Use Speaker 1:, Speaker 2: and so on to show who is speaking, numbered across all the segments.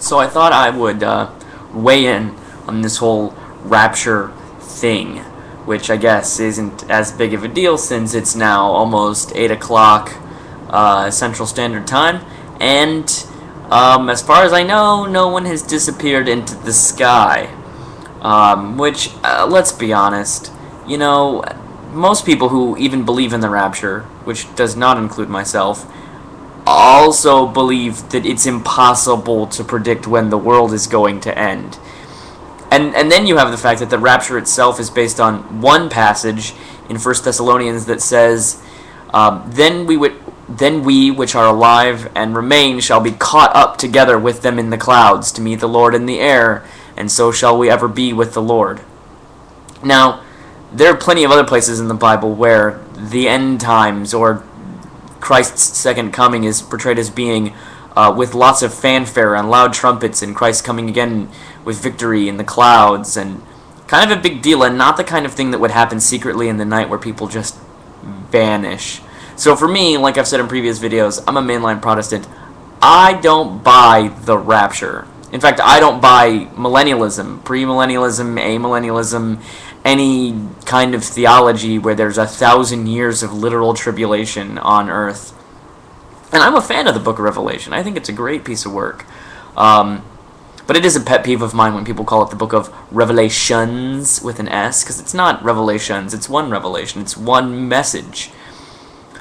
Speaker 1: So I thought I would weigh in on this whole Rapture thing, which I guess isn't as big of a deal since it's now almost 8 o'clock Central Standard Time, and as far as I know, no one has disappeared into the sky. Which, let's be honest, most people who even believe in the Rapture, which does not include myself, also believe that it's impossible to predict when the world is going to end. And then you have the fact that the Rapture itself is based on one passage in 1 Thessalonians that says, Then we which are alive and remain shall be caught up together with them in the clouds to meet the Lord in the air, and so shall we ever be with the Lord. Now, there are plenty of other places in the Bible where the end times or Christ's second coming is portrayed as being with lots of fanfare and loud trumpets, and Christ coming again with victory in the clouds, and kind of a big deal, and not the kind of thing that would happen secretly in the night where people just vanish. So for me, like I've said in previous videos, I'm a mainline Protestant. I don't buy the Rapture. In fact, I don't buy millennialism, premillennialism, amillennialism, any kind of theology where there's 1,000 years of literal tribulation on earth. And I'm a fan of the book of Revelation. I think it's a great piece of work. But it is a pet peeve of mine when people call it the book of Revelations with an S, because it's not revelations, it's one revelation, it's one message.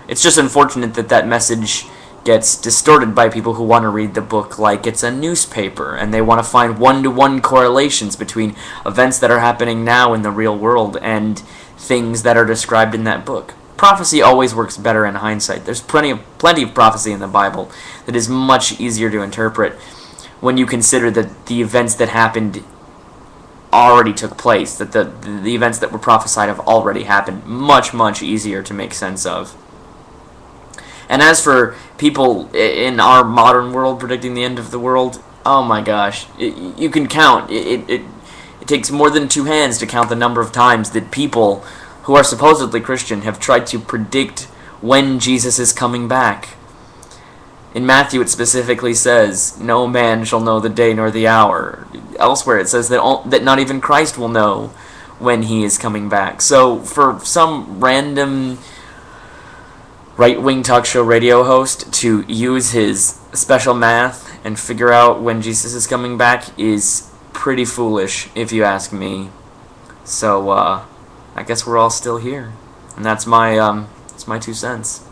Speaker 1: It's just unfortunate that that message gets distorted by people who want to read the book like it's a newspaper, and they want to find one-to-one correlations between events that are happening now in the real world and things that are described in that book. Prophecy always works better in hindsight. There's plenty of prophecy in the Bible that is much easier to interpret when you consider that the events that happened already took place, that the events that were prophesied have already happened. Much, much easier to make sense of. And as for people in our modern world predicting the end of the world, oh my gosh, you can count. It takes more than two hands to count the number of times that people who are supposedly Christian have tried to predict when Jesus is coming back. In Matthew it specifically says, no man shall know the day nor the hour. Elsewhere it says that not even Christ will know when he is coming back. So for some random right-wing talk show radio host to use his special math and figure out when Jesus is coming back is pretty foolish, if you ask me. So, I guess we're all still here. And that's my 2 cents.